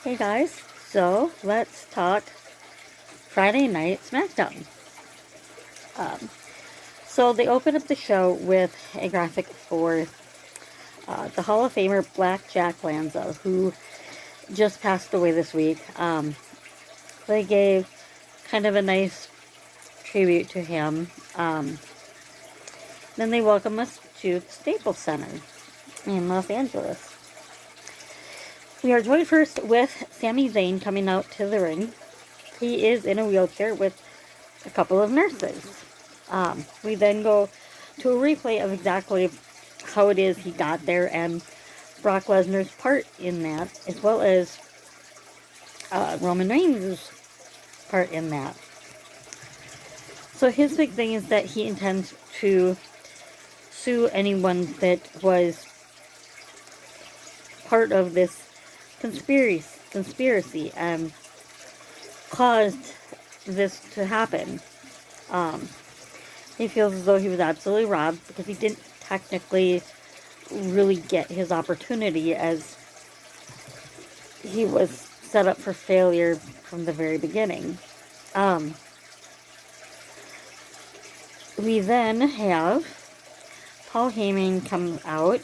Hey guys, so let's talk Friday Night Smackdown. Um, so they open up the show with a graphic for the Hall of Famer Black Jack Lanza, who just passed away this week. They gave kind of a nice tribute to him. Then they welcome us to the Staples Center in Los Angeles. We are joined first with Sami Zayn coming out to the ring. He is in a wheelchair with a couple of nurses. We then go to a replay of exactly how it is he got there and Brock Lesnar's part in that, as well as Roman Reigns' part in that. So his big thing is that he intends to sue anyone that was part of this conspiracy and caused this to happen. He feels as though he was absolutely robbed because he didn't technically really get his opportunity, as he was set up for failure from the very beginning. We then have Paul Heyman come out,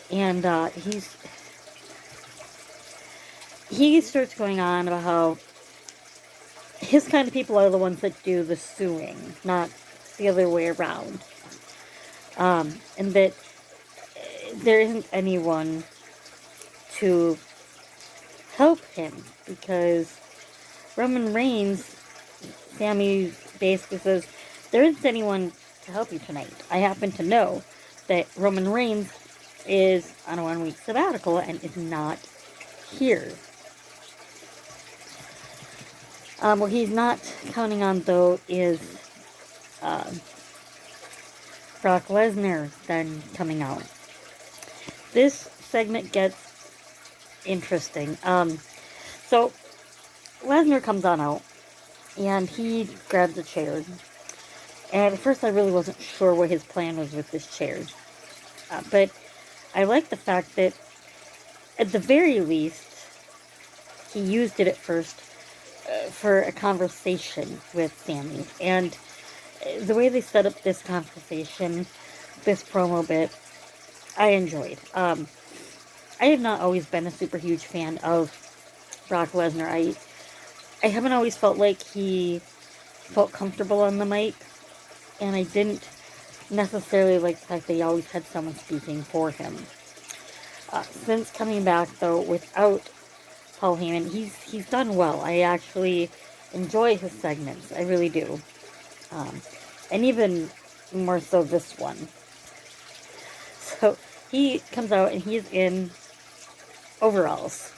and he starts going on about how his kind of people are the ones that do the suing, not the other way around. And that there isn't anyone to help him because Roman Reigns, Sami basically says, there isn't anyone to help you tonight. I happen to know that Roman Reigns is on a 1-week sabbatical and is not here. What he's not counting on, though, is Brock Lesnar then coming out. This segment gets interesting. So Lesnar comes on out, and he grabs a chair. And at first I really wasn't sure what his plan was with this chair. But I like the fact that, at the very least, he used it at first for a conversation with Sami. And the way they set up this conversation, this promo bit, I enjoyed. I have not always been a super huge fan of Brock Lesnar. I haven't always felt like he felt comfortable on the mic, and I didn't necessarily like the fact that he always had someone speaking for him. Since coming back, though, without Paul Heyman, he's done well. I actually enjoy his segments. I really do. And even more so this one. So he comes out and he's in overalls.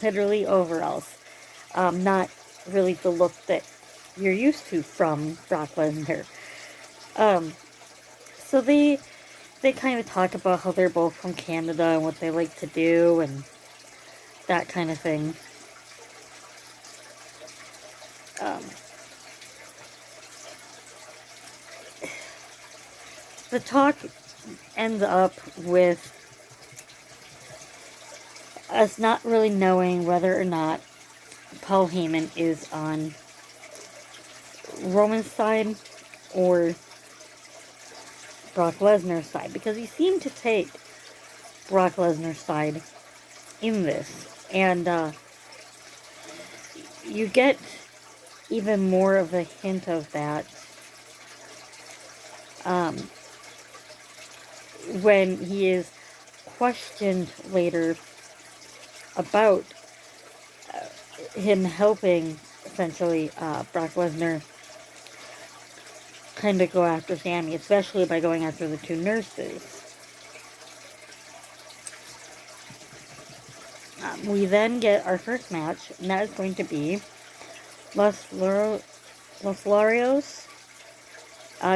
Literally overalls. Not really the look that you're used to from Brock Lesnar. So they kind of talk about how they're both from Canada and what they like to do and that kind of thing. The talk ends up with us not really knowing whether or not Paul Heyman is on Roman's side or Brock Lesnar's side, because he seemed to take Brock Lesnar's side in this. And you get even more of a hint of that when he is questioned later about him helping, essentially, Brock Lesnar kind of go after Sami, especially by going after the two nurses. We then get our first match, and that is going to be Los Larios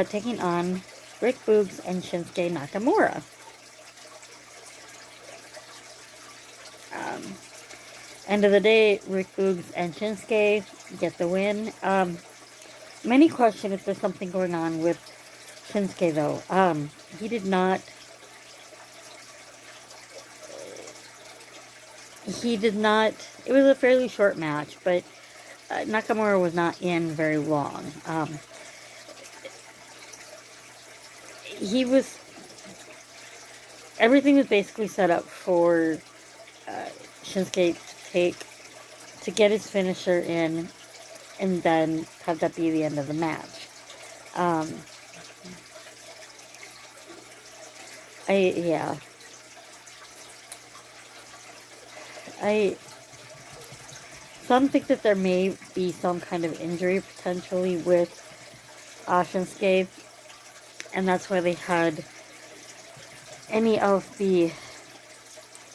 taking on Rick Boogs and Shinsuke Nakamura. End of the day, Rick Boogs and Shinsuke get the win. Many question if there's something going on with Shinsuke, though. He did not he did not, it was a fairly short match, but Nakamura was not in very long. He was, everything was basically set up for Shinsuke to get his finisher in and then have that be the end of the match. Um, yeah. Some think that there may be some kind of injury potentially with Shinsuke, and that's why they had any of the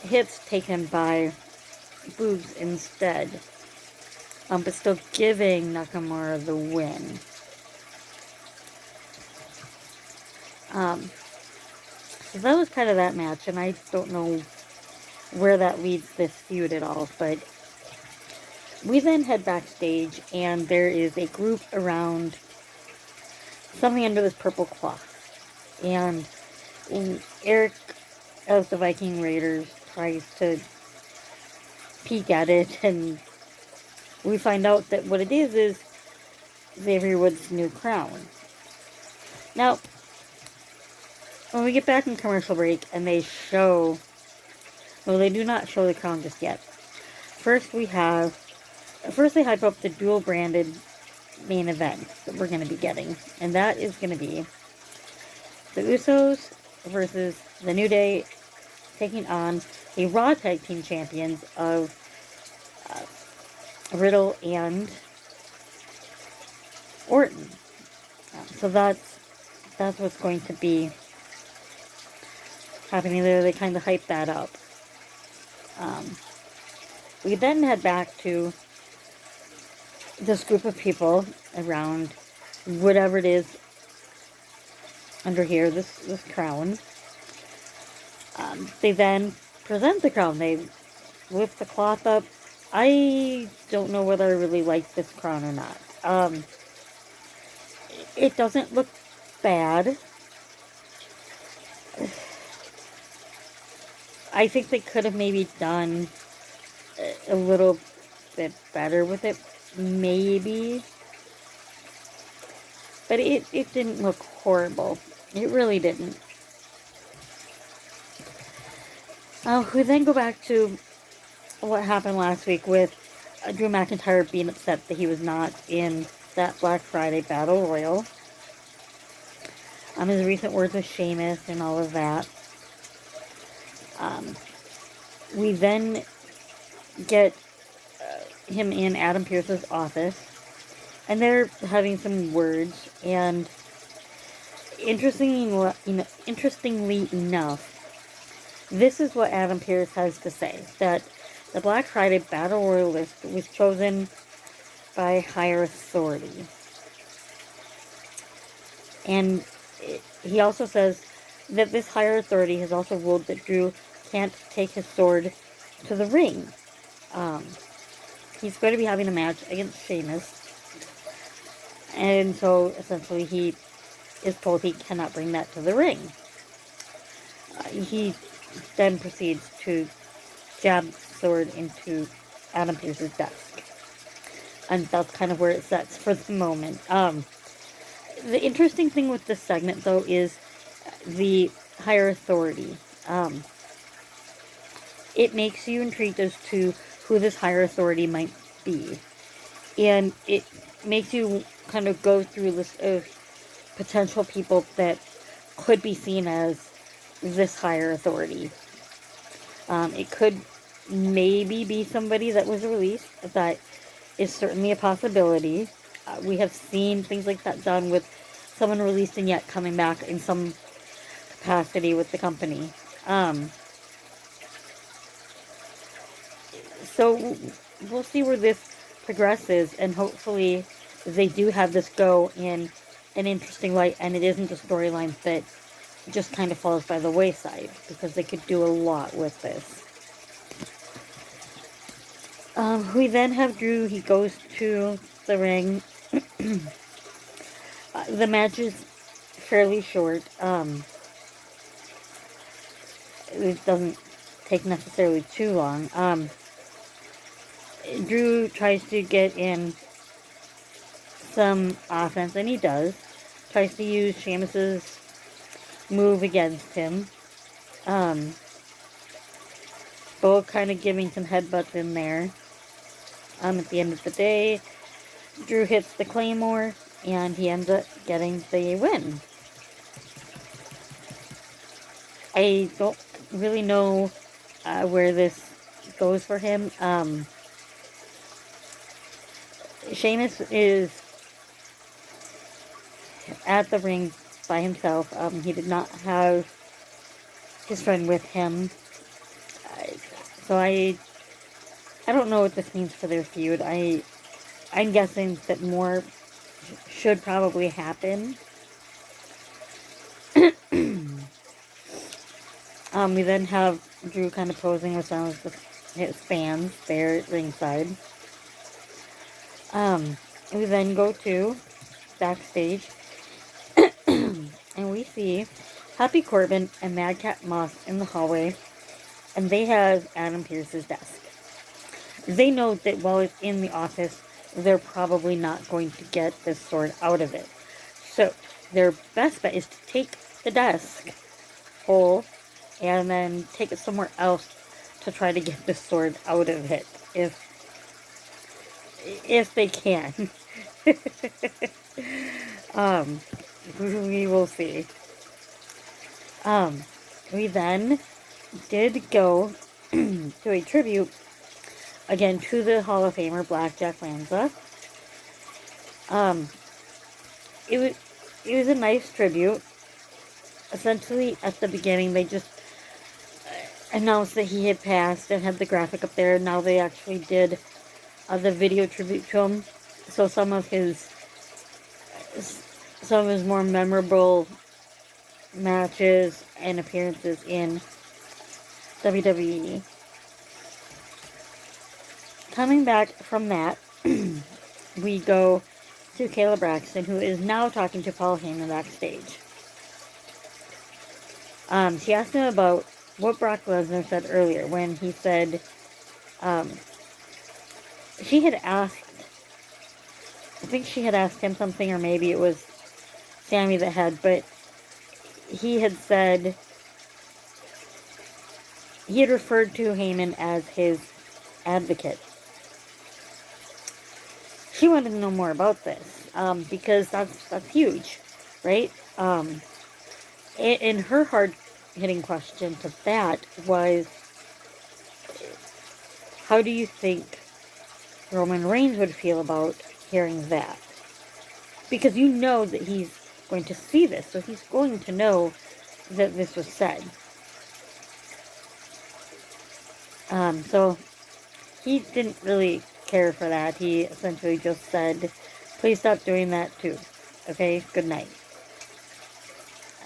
hits taken by Boogs instead, but still giving Nakamura the win. So that was kind of that match, and I don't know where that leads this feud at all, but we then head backstage, and there is a group around something under this purple cloth, and Eric of the Viking Raiders tries to peek at it, and we find out that what it is Xavier Woods' new crown. Now, when we get back in commercial break and they show, well, they do not show the crown just yet. First they hype up the dual branded main event that we're going to be getting, and that is going to be the Usos versus the New Day taking on the Raw Tag Team Champions of Riddle and Orton. So that's what's going to be happening there. They kind of hype that up. We then head back to this group of people around whatever it is under here, this crown. They then present the crown. They lift the cloth up. I don't know whether I really like this crown or not. It doesn't look bad. I think they could have maybe done a little bit better with it, maybe. But it didn't look horrible. It really didn't. We then go back to what happened last week with Drew McIntyre being upset that he was not in that Black Friday Battle Royal. His recent words with Sheamus and all of that. We then get him in Adam Pearce's office, and they're having some words, and interestingly enough, this is what Adam Pearce has to say, that the Black Friday Battle Royal list was chosen by higher authority. And he also says that this higher authority has also ruled that Drew can't take his sword to the ring. He's going to be having a match against Sheamus. And so, essentially, he is told he cannot bring that to the ring. He then proceeds to jab the sword into Adam Pearce's desk. And that's kind of where it sets for the moment. The interesting thing with this segment, though, is the higher authority. It makes you intrigued as to who this higher authority might be. And it makes you kind of go through this potential people that could be seen as this higher authority. It could maybe be somebody that was released. That is certainly a possibility. We have seen things like that done with someone released and yet coming back in some capacity with the company. So we'll see where this progresses, and hopefully they do have this go in an interesting light, and it isn't a storyline that just kind of falls by the wayside, because they could do a lot with this. We then have Drew. He goes to the ring. The match is fairly short. It doesn't take necessarily too long. Drew tries to get in some offense, and he does. Tries to use Sheamus's move against him. Both kind of giving some headbutts in there. At the end of the day, Drew hits the Claymore, and he ends up getting the win. I don't really know where this goes for him. Sheamus is at the ring by himself. He did not have his friend with him. So I don't know what this means for their feud. I'm guessing that more should probably happen. We then have Drew kind of posing with some of his fans there at ringside. We then go to backstage, and we see Happy Corbin and Madcap Moss in the hallway, and they have Adam Pearce's desk. They know that while it's in the office, they're probably not going to get this sword out of it. So their best bet is to take the desk whole and then take it somewhere else to try to get the sword out of it, if they can. We will see. We then did go to a tribute again to the Hall of Famer Blackjack Lanza. It was a nice tribute. Essentially, at the beginning, they just announced that he had passed and had the graphic up there. Now they actually did the video tribute to him. So some of his more memorable matches and appearances in WWE. Coming back from that, we go to Kayla Braxton, who is now talking to Paul Heyman backstage. She asked him about what Brock Lesnar said earlier when he said, she had asked, I think she had asked him something, or maybe it was Sammy that had, but he had said, he had referred to Heyman as his advocate. She wanted to know more about this, because that's huge, right? And her hard-hitting question to that was, how do you think Roman Reigns would feel about hearing that? Because you know that he's going to see this, so he's going to know that this was said. So he didn't really care for that. He essentially just said, please stop doing that too. Okay, good night.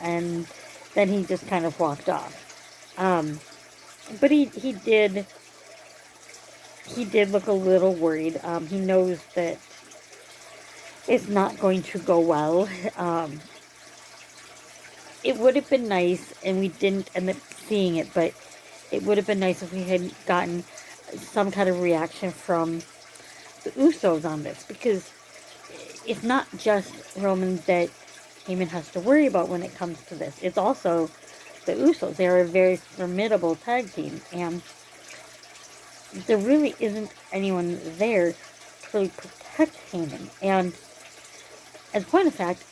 And then he just kind of walked off. But he did look a little worried. He knows that it's not going to go well. It would have been nice, and we didn't end up seeing it, but it would have been nice if we had gotten some kind of reaction from the Usos on this, because it's not just Roman that Heyman has to worry about when it comes to this. It's also the Usos. They're a very formidable tag team, and there really isn't anyone there to really protect Heyman. And as a point of fact,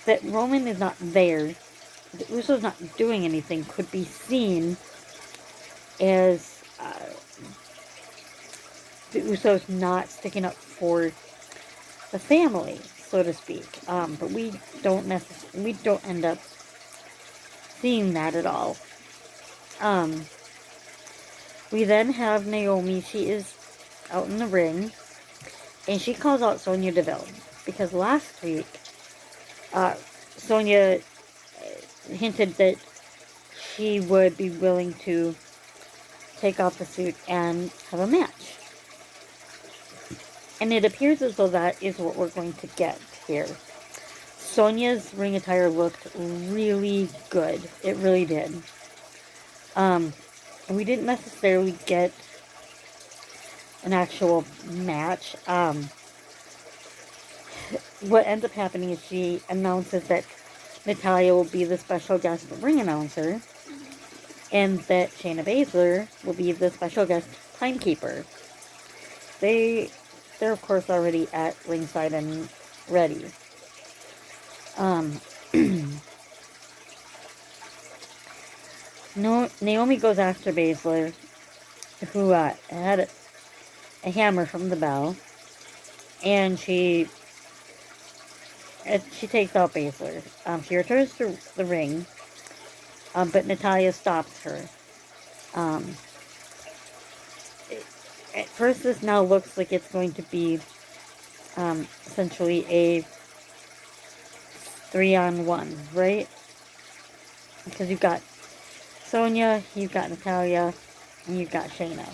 that Roman is not there, the Usos not doing anything, could be seen as the Usos not sticking up for the family, so to speak. But we don't end up seeing that at all. We then have Naomi. She is out in the ring, and she calls out Sonya Deville, because last week Sonya hinted that she would be willing to take off the suit and have a match. And it appears as though that is what we're going to get here. Sonya's ring attire looked really good. It really did. And we didn't necessarily get an actual match. What ends up happening is she announces that Natalya will be the special guest ring announcer, and that Shayna Baszler will be the special guest timekeeper. They're of course already at ringside and ready. Naomi goes after Baszler, who had a hammer from the bell, and she takes out Baszler. She returns to the ring, but Natalya stops her. At first, this now looks like it's going to be essentially a 3-on-1, right? Because you've got Sonya, you've got Natalya, and you've got Shayna.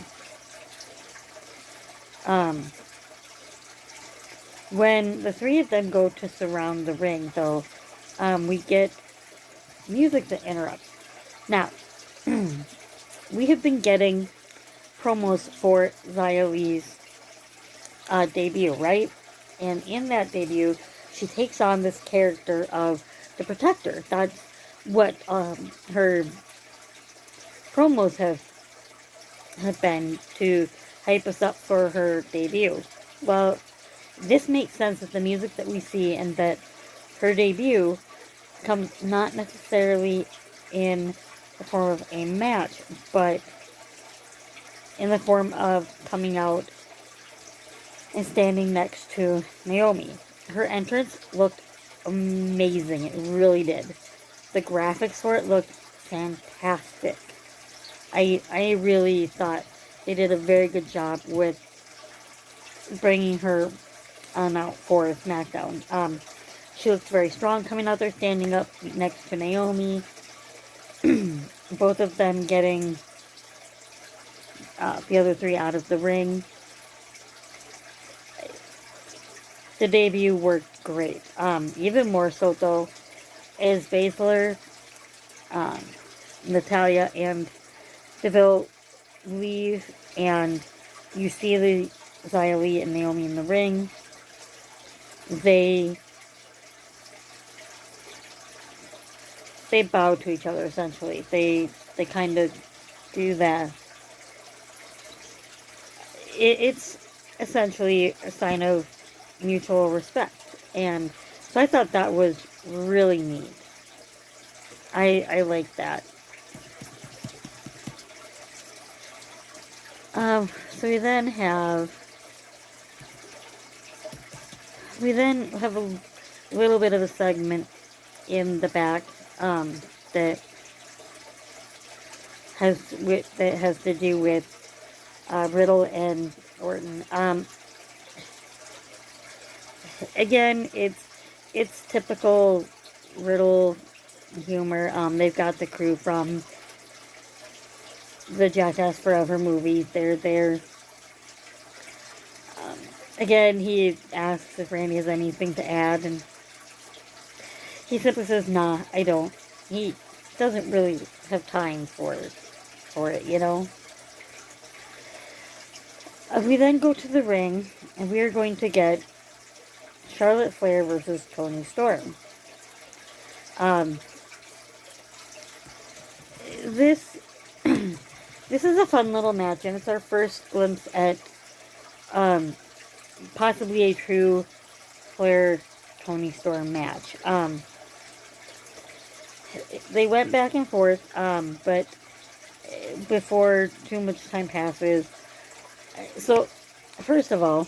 When the three of them go to surround the ring, though, we get music that interrupts. Now, we have been getting promos for Xia Li's debut, right? And in that debut, she takes on this character of the Protector. That's what her promos have been, to hype us up for her debut. Well, this makes sense with the music that we see, and that her debut comes not necessarily in the form of a match, but in the form of coming out and standing next to Naomi. Her entrance looked amazing. It really did. The graphics for it looked fantastic. I really thought they did a very good job with bringing her on out for Smackdown. She looked very strong coming out there, standing up next to Naomi. Both of them getting the other three out of the ring. The debut worked great. Even more so, though, is Baszler, Natalya, and Deville leave, and you see the Xia Li and Naomi in the ring. They bow to each other, essentially. They kind of do that. It's essentially a sign of mutual respect. And so I thought that was really neat. I like that. So we then have a little bit of a segment in the back that has to do with Riddle and Orton. Again, it's typical Riddle humor. They've got the crew from the Jackass Forever movie. They're there. Again, he asks if Randy has anything to add, and he simply says, "Nah, I don't." He doesn't really have time for it, you know. We then go to the ring, and we are going to get Charlotte Flair versus Toni Storm. This this is a fun little match, and it's our first glimpse at possibly a true Flair Toni Storm match. They went back and forth, but before too much time passes. So, first of all,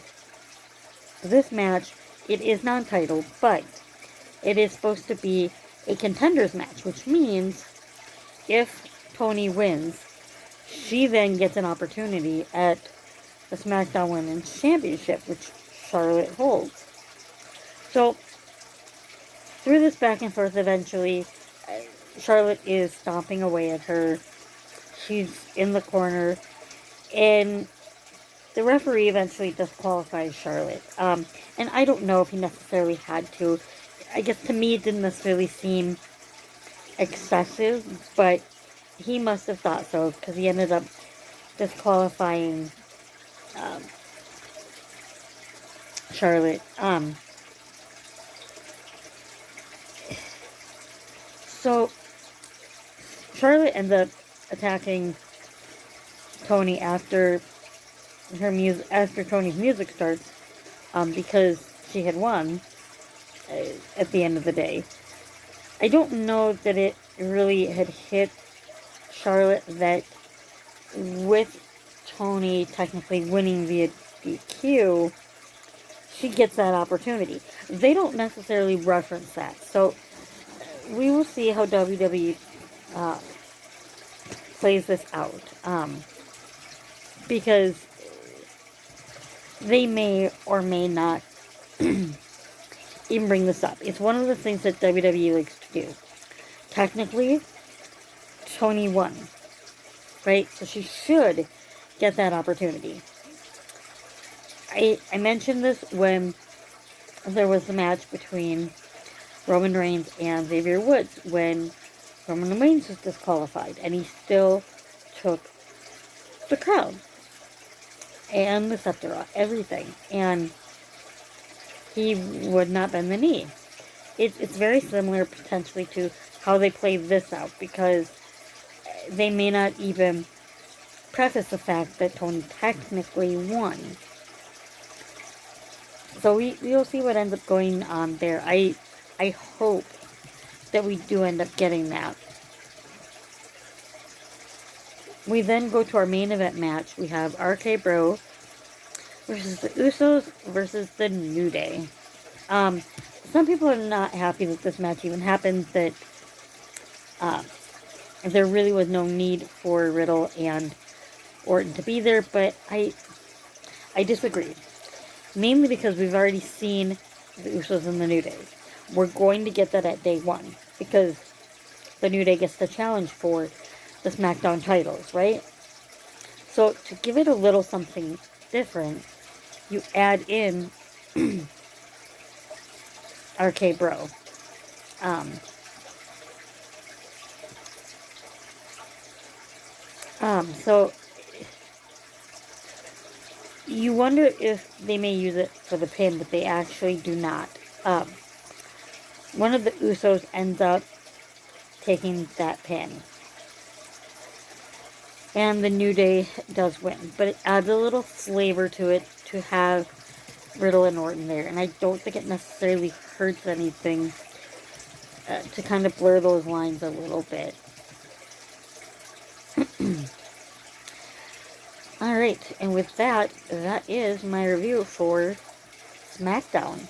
this match, it is non-titled, but it is supposed to be a contenders match, which means if Toni wins, she then gets an opportunity at the SmackDown Women's Championship, which Charlotte holds. So, through this back and forth, eventually, Charlotte is stomping away at her. She's in the corner, and the referee eventually disqualifies Charlotte. And I don't know if he necessarily had to. I guess to me it didn't necessarily seem excessive, but he must have thought so, because he ended up disqualifying Charlotte. So Charlotte ends up attacking Tony after after Tony's music starts, because she had won at the end of the day. I don't know that it really had hit Charlotte that with Tony technically winning via DQ, she gets that opportunity. They don't necessarily reference that, so we will see how WWE plays this out, because they may or may not even bring this up. It's one of the things that WWE likes to do. Technically, Tony won, right? So she should get that opportunity. I mentioned this when there was the match between Roman Reigns and Xavier Woods, when Roman Reigns was disqualified, and he still took the crown and the scepter, everything, and he would not bend the knee. It's very similar potentially to how they play this out, because they may not even preface the fact that Tony technically won. So we'll see what ends up going on there. I hope that we do end up getting that. We then go to our main event match. We have RK Bro versus the Usos versus the New Day. Some people are not happy that this match even happened, that there really was no need for Riddle and Orton to be there, but I disagree. Mainly because we've already seen the Usos and the New Day. We're going to get that at day one, because the New Day gets the challenge for the Smackdown titles, right? So to give it a little something different, you add in RK Bro. So you wonder if they may use it for the pin, but they actually do not. One of the Usos ends up taking that pin, and the New Day does win, but it adds a little flavor to it to have Riddle and Orton there, and I don't think it necessarily hurts anything to kind of blur those lines a little bit. Alright, and with that, that is my review for Smackdown.